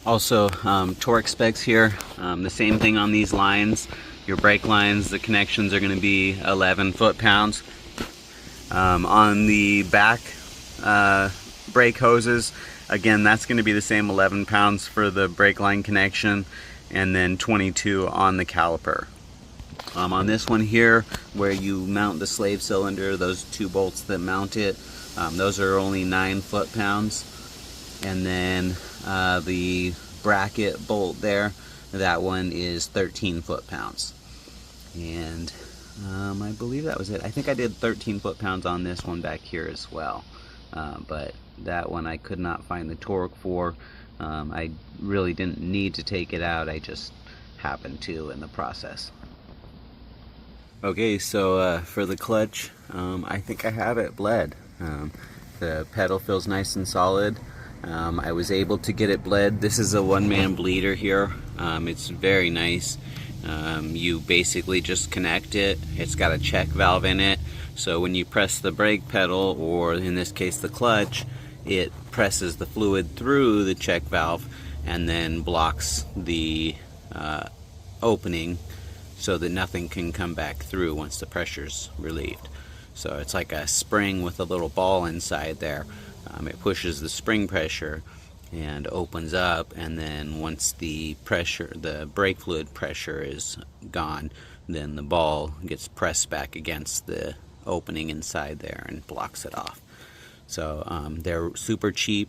Also, torque specs here, the same thing on these lines. Your brake lines, the connections are going to be 11 foot-pounds. On the back brake hoses, again, that's going to be the same 11 pounds for the brake line connection, and then 22 on the caliper. On this one here, where you mount the slave cylinder, those two bolts that mount it, those are only 9 foot-pounds. And then the bracket bolt there, that one is 13 foot-pounds. And I believe that was it. I think I did 13 foot-pounds on this one back here as well. But that one I could not find the torque for. I really didn't need to take it out, I just happened to in the process. Okay, so for the clutch, I think I have it bled. The pedal feels nice and solid. I was able to get it bled. This is a one-man bleeder here. It's very nice. You basically just connect it. It's got a check valve in it, so when you press the brake pedal, or in this case the clutch, it presses the fluid through the check valve and then blocks the opening so that nothing can come back through once the pressure's relieved. So it's like a spring with a little ball inside there. It pushes the spring pressure and opens up, and then once the pressure, the brake fluid pressure is gone, then the ball gets pressed back against the opening inside there and blocks it off. So they're super cheap,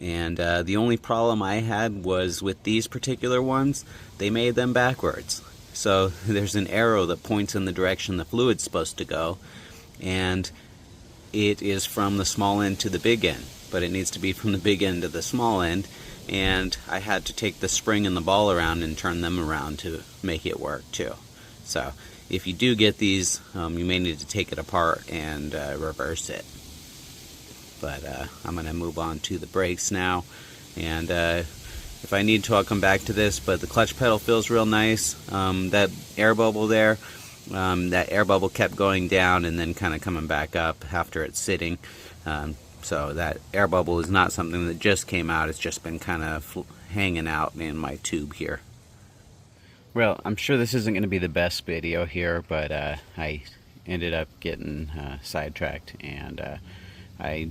and the only problem I had was with these particular ones, they made them backwards. So there's an arrow that points in the direction the fluid's supposed to go, and it is from the small end to the big end, but it needs to be from the big end to the small end, and I had to take the spring and the ball around and turn them around to make it work too. So if you do get these, you may need to take it apart and reverse it. But I'm going to move on to the brakes now, and if I need to, I'll come back to this, but the clutch pedal feels real nice. That air bubble there, that air bubble kept going down and then kind of coming back up after it's sitting. So that air bubble is not something that just came out, it's just been kind of hanging out in my tube here. Well, I'm sure this isn't going to be the best video here, but I ended up getting sidetracked, and I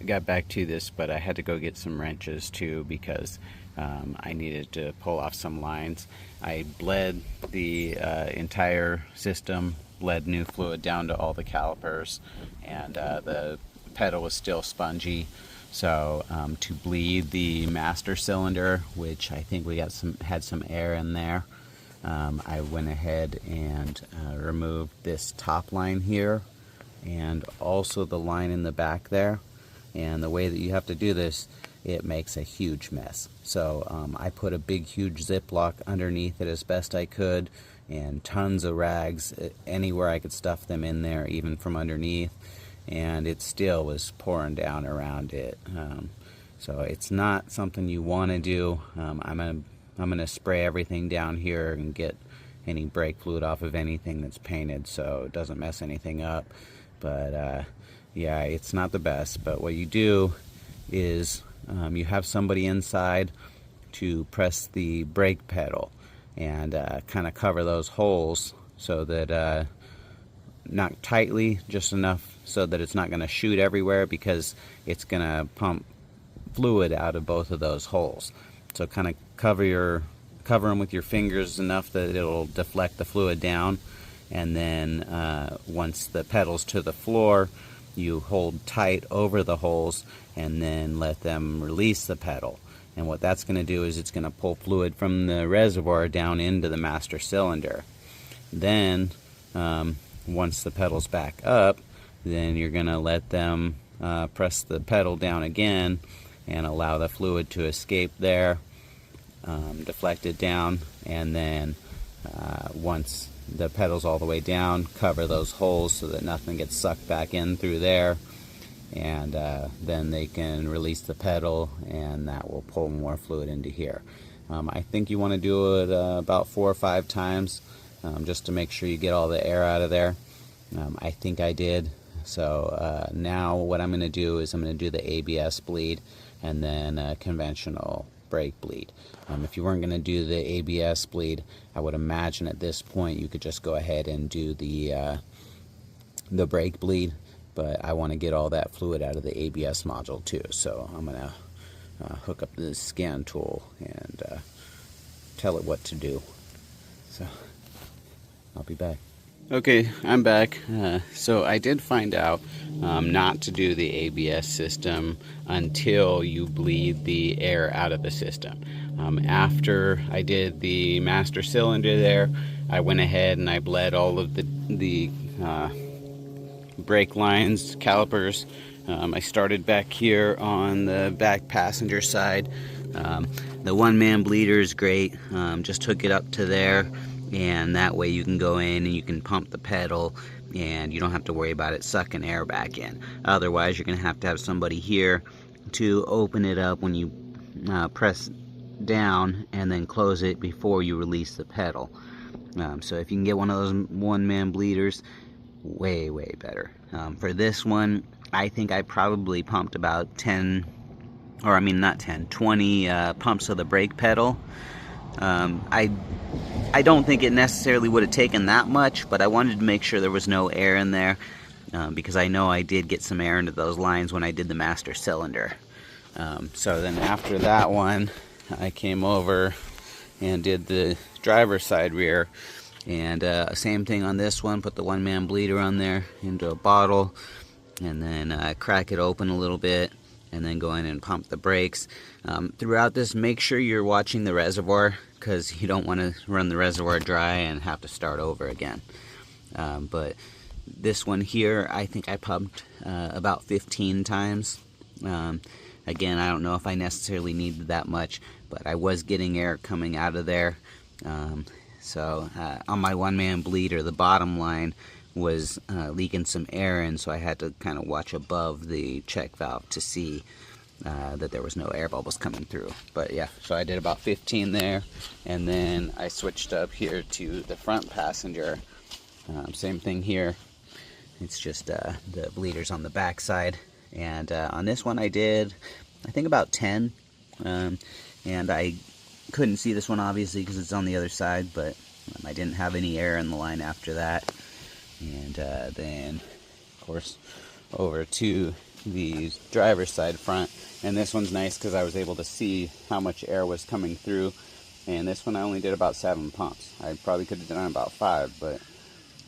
got back to this, but I had to go get some wrenches too, because I needed to pull off some lines. I bled the entire system, bled new fluid down to all the calipers, and the pedal was still spongy. So to bleed the master cylinder, which I think we got had some air in there, I went ahead and removed this top line here, and also the line in the back there. And the way that you have to do this, it makes a huge mess. So I put a big huge Ziploc underneath it as best I could, and tons of rags anywhere I could stuff them in there, even from underneath, and it still was pouring down around it. So it's not something you want to do. I'm gonna spray everything down here and get any brake fluid off of anything that's painted so it doesn't mess anything up. But yeah, it's not the best. But what you do is you have somebody inside to press the brake pedal and kind of cover those holes so that not tightly, just enough so that it's not going to shoot everywhere, because it's going to pump fluid out of both of those holes. So kind of cover them with your fingers enough that it'll deflect the fluid down, and then once the pedal's to the floor, you hold tight over the holes and then let them release the pedal. And what that's going to do is it's going to pull fluid from the reservoir down into the master cylinder. Then once the pedal's back up, then you're going to let them press the pedal down again and allow the fluid to escape there, deflect it down, and then once the pedal's all the way down, cover those holes so that nothing gets sucked back in through there, and then they can release the pedal, and that will pull more fluid into here. I think you want to do it about 4 or 5 times just to make sure you get all the air out of there. I think I did. So now what I'm going to do is I'm going to do the ABS bleed and then a conventional brake bleed. If you weren't going to do the ABS bleed, I would imagine at this point you could just go ahead and do the brake bleed, but I want to get all that fluid out of the ABS module too, so I'm going to hook up the scan tool and tell it what to do. So I'll be back. Okay, I'm back. So I did find out not to do the ABS system until you bleed the air out of the system. After I did the master cylinder there, I went ahead and I bled all of the brake lines, calipers. I started back here on the back passenger side. The one-man bleeder is great. Just hook it up to there, and that way you can go in and you can pump the pedal and you don't have to worry about it sucking air back in. Otherwise, you're going to have somebody here to open it up when you press down and then close it before you release the pedal. So if you can get one of those one-man bleeders, way better. For this one, I think I probably pumped about 20 pumps of the brake pedal. I don't think it necessarily would have taken that much, but I wanted to make sure there was no air in there, because I know I did get some air into those lines when I did the master cylinder. So then after that one, I came over and did the driver's side rear, and same thing on this one. Put the one-man bleeder on there into a bottle, and then crack it open a little bit, and then go in and pump the brakes. Throughout this, make sure you're watching the reservoir, because you don't want to run the reservoir dry and have to start over again. But this one here, I think I pumped about 15 times. Again, I don't know if I necessarily needed that much, but I was getting air coming out of there. So on my one-man bleeder, the bottom line was leaking some air in, so I had to kind of watch above the check valve to see that there was no air bubbles coming through. But yeah, so I did about 15 there, and then I switched up here to the front passenger. Same thing here. It's just the bleeders on the back side, and on this one I did, I think, about 10, and I couldn't see this one obviously because it's on the other side, but I didn't have any air in the line after that. And then of course over to the driver's side front, and this one's nice because I was able to see how much air was coming through, and this one I only did about 7 pumps. I probably could have done about 5, but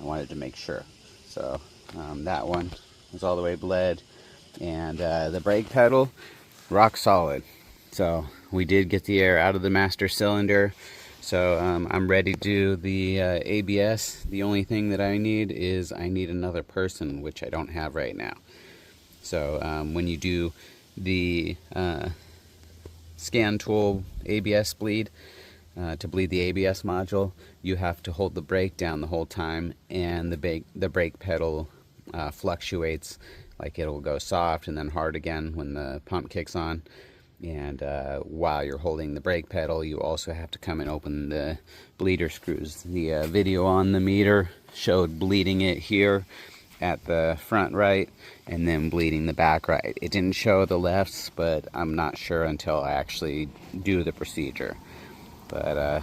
I wanted to make sure. So that one was all the way bled, and the brake pedal, rock solid. So we did get the air out of the master cylinder. So I'm ready to do the ABS. The only thing that I need is I need another person, which I don't have right now. So when you do the scan tool ABS bleed, to bleed the ABS module, you have to hold the brake down the whole time, and the brake pedal fluctuates. Like, it'll go soft and then hard again when the pump kicks on. And while you're holding the brake pedal, you also have to come and open the bleeder screws. The video on the meter showed bleeding it here at the front right, and then bleeding the back right. It didn't show the lefts, but I'm not sure until I actually do the procedure. But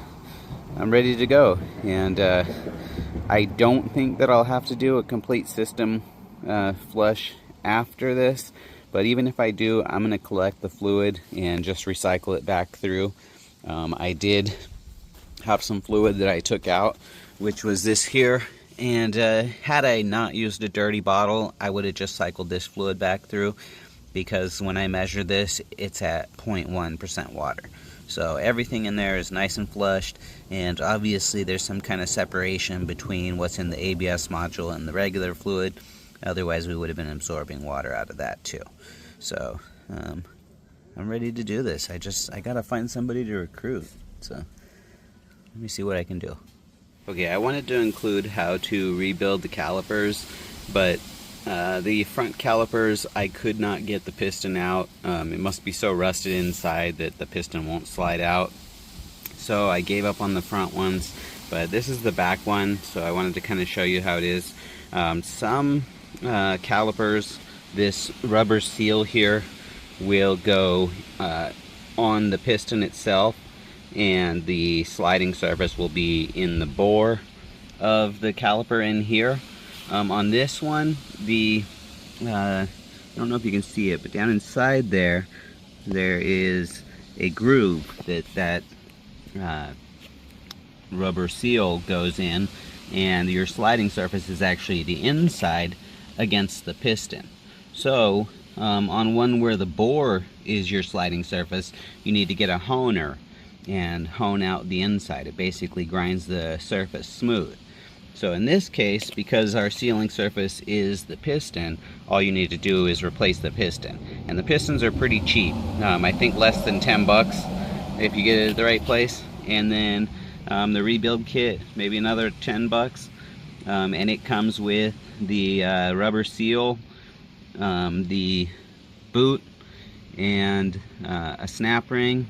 I'm ready to go, and I don't think that I'll have to do a complete system flush after this. But even if I do, I'm going to collect the fluid and just recycle it back through. I did have some fluid that I took out, which was this here. And had I not used a dirty bottle, I would have just cycled this fluid back through, because when I measure this, it's at 0.1% water. So everything in there is nice and flushed, and obviously there's some kind of separation between what's in the ABS module and the regular fluid. Otherwise we would have been absorbing water out of that too. So I'm ready to do this. I gotta find somebody to recruit. So let me see what I can do. Okay, I wanted to include how to rebuild the calipers, but the front calipers, I could not get the piston out. It must be so rusted inside that the piston won't slide out. So I gave up on the front ones, but this is the back one, so I wanted to kind of show you how it is. Some calipers, this rubber seal here will go on the piston itself, and the sliding surface will be in the bore of the caliper in here. On this one, I don't know if you can see it, but down inside there is a groove that rubber seal goes in, and your sliding surface is actually the inside against the piston. So on one where the bore is your sliding surface, you need to get a honer and hone out the inside. It basically grinds the surface smooth. So in this case, because our sealing surface is the piston, all you need to do is replace the piston. And the pistons are pretty cheap. I think less than 10 bucks if you get it at the right place. And then the rebuild kit, maybe another 10 bucks. And it comes with the rubber seal, the boot, and a snap ring.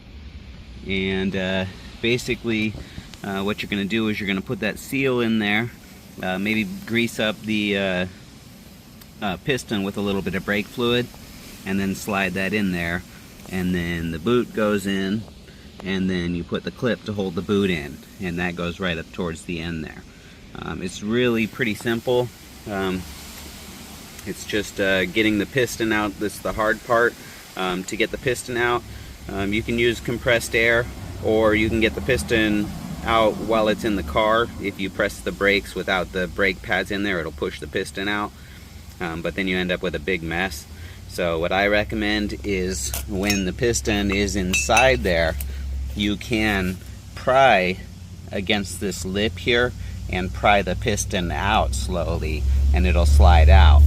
And basically what you're going to do is you're going to put that seal in there, maybe grease up the piston with a little bit of brake fluid, and then slide that in there, and then the boot goes in, and then you put the clip to hold the boot in, and that goes right up towards the end there. It's really pretty simple. It's just getting the piston out. This is the hard part. To get the piston out, you can use compressed air, or you can get the piston out while it's in the car. If you press the brakes without the brake pads in there, it'll push the piston out, but then you end up with a big mess. So what I recommend is when the piston is inside there, you can pry against this lip here and pry the piston out slowly, and it'll slide out.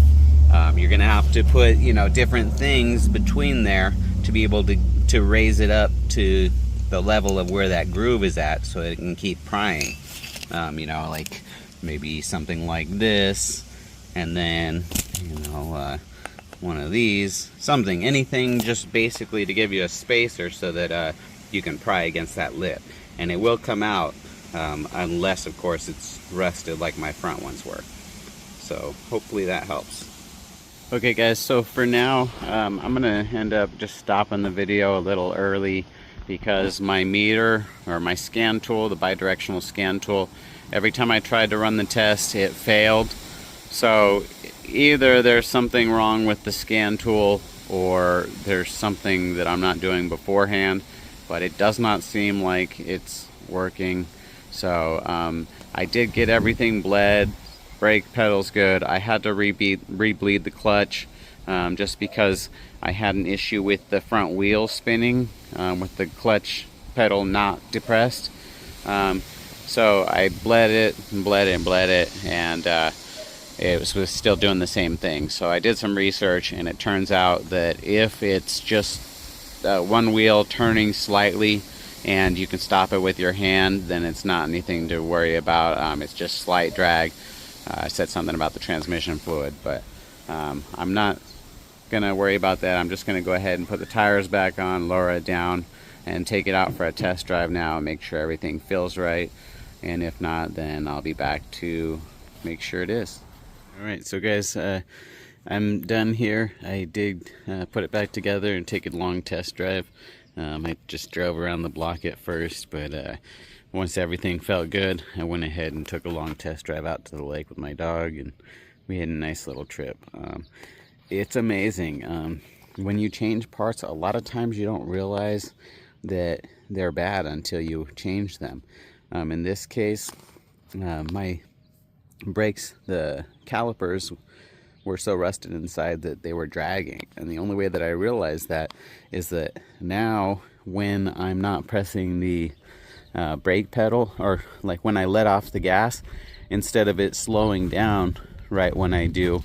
You're gonna have to put, different things between there to be able to raise it up to the level of where that groove is at, so it can keep prying. Like maybe something like this, and then one of these, anything just basically to give you a spacer so that you can pry against that lip, and it will come out, unless of course it's rusted like my front ones were. So hopefully that helps. Okay guys, so for now I'm gonna end up just stopping the video a little early, because my meter, or my scan tool, the bidirectional scan tool, every time I tried to run the test, it failed. So either there's something wrong with the scan tool, or there's something that I'm not doing beforehand, but it does not seem like it's working. So I did get everything bled, brake pedal's good. I had to re-bleed the clutch, just because I had an issue with the front wheel spinning, with the clutch pedal not depressed. So I bled it and bled it and bled it, and it was still doing the same thing. So I did some research, and it turns out that if it's just one wheel turning slightly and you can stop it with your hand, then it's not anything to worry about. It's just slight drag. I said something about the transmission fluid, but I'm not gonna worry about that. I'm just gonna go ahead and put the tires back on, lower it down, and take it out for a test drive now and make sure everything feels right. And if not, then I'll be back to make sure it is. Alright, so guys, I'm done here. I did put it back together and take a long test drive. I just drove around the block at first, but once everything felt good, I went ahead and took a long test drive out to the lake with my dog, and we had a nice little trip. It's amazing. When you change parts, a lot of times you don't realize that they're bad until you change them. In this case, my brakes, the calipers, were so rusted inside that they were dragging. And the only way that I realized that is that now when I'm not pressing the brake pedal, or like when I let off the gas, instead of it slowing down right when I do,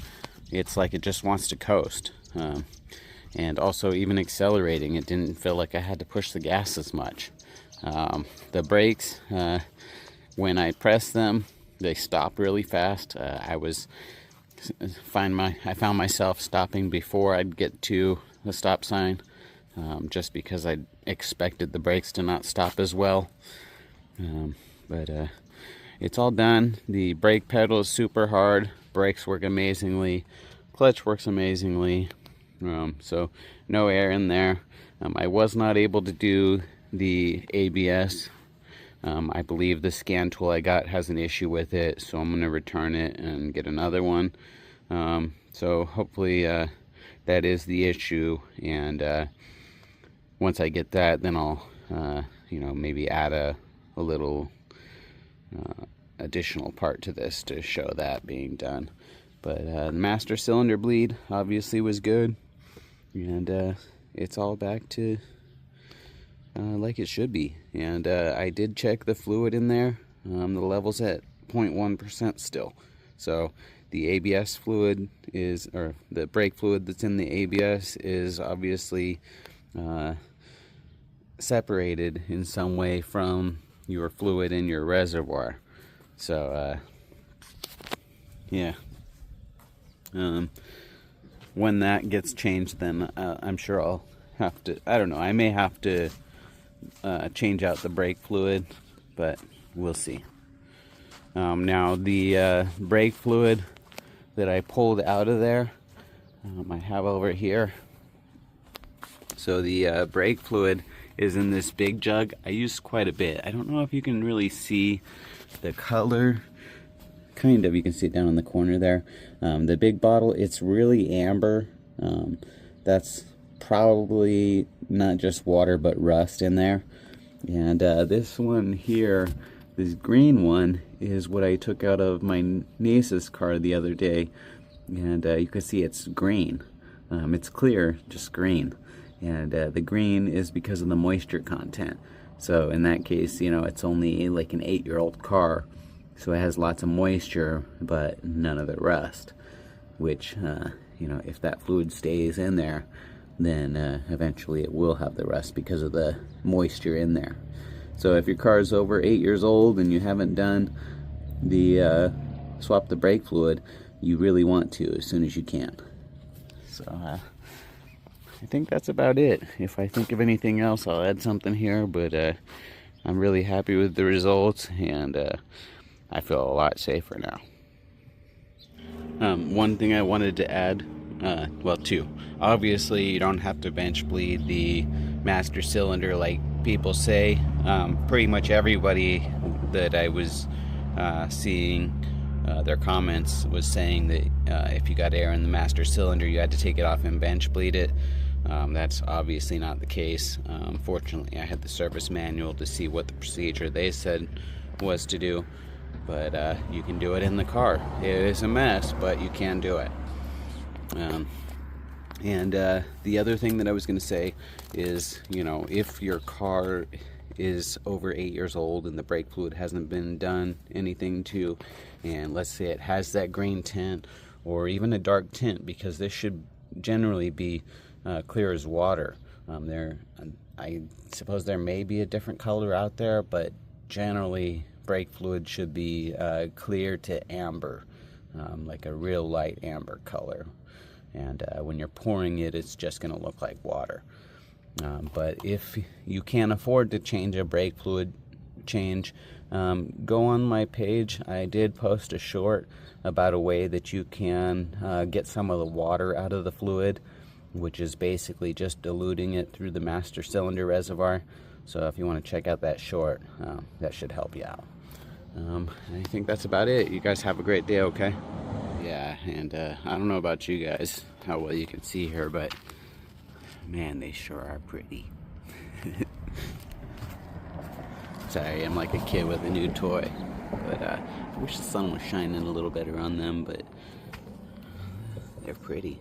it's like it just wants to coast. And also even accelerating, it didn't feel like I had to push the gas as much. The brakes, when I press them, they stop really fast. I found myself stopping before I'd get to the stop sign, just because I expected the brakes to not stop as well. But it's all done. The brake pedal is super hard. Brakes work amazingly. Clutch works amazingly. So no air in there. I was not able to do the ABS. I believe the scan tool I got has an issue with it, so I'm going to return it and get another one. So hopefully that is the issue, and once I get that, then I'll maybe add a little additional part to this to show that being done. But the master cylinder bleed obviously was good, and it's all back to like it should be. And I did check the fluid in there. The level's at 0.1% still. So the ABS fluid is, or the brake fluid that's in the ABS is obviously separated in some way from your fluid in your reservoir. So yeah. When that gets changed, then I'm sure I'll have to, I don't know, I may have to change out the brake fluid, but we'll see. Now the brake fluid that I pulled out of there, I have over here. So the brake fluid is in this big jug. I use quite a bit. I don't know if you can really see the color. Kind of, you can see it down in the corner there. The big bottle, it's really amber. That's probably not just water but rust in there. And this one here, this green one, is what I took out of my niece's car the other day. And you can see it's green. It's clear, just green. And the green is because of the moisture content. So in that case, you know, it's only like an 8-year-old car. So it has lots of moisture, but none of the rust, which, you know, if that fluid stays in there, then eventually it will have the rust because of the moisture in there. So if your car is over 8 years old and you haven't done the swap the brake fluid, you really want to as soon as you can. So I think that's about it. If I think of anything else, I'll add something here, but I'm really happy with the results, and I feel a lot safer now. One thing I wanted to add, well, two. Obviously, you don't have to bench bleed the master cylinder like people say. Pretty much everybody that I was seeing their comments was saying that if you got air in the master cylinder, you had to take it off and bench bleed it. That's obviously not the case. Fortunately, I had the service manual to see what the procedure they said was to do. But you can do it in the car. It is a mess, but you can do it. And the other thing that I was going to say is, you know, if your car is over 8 years old and the brake fluid hasn't been done anything to, and let's say it has that green tint or even a dark tint, because this should generally be clear as water. I suppose there may be a different color out there, but generally brake fluid should be clear to amber, like a real light amber color. And when you're pouring it, it's just going to look like water. But if you can't afford to change a brake fluid change, go on my page. I did post a short about a way that you can get some of the water out of the fluid, which is basically just diluting it through the master cylinder reservoir. So if you want to check out that short, that should help you out. I think that's about it. You guys have a great day, okay? Yeah, and I don't know about you guys, how well you can see her, but man, they sure are pretty. Sorry, I'm like a kid with a new toy. But I wish the sun was shining a little better on them, but they're pretty.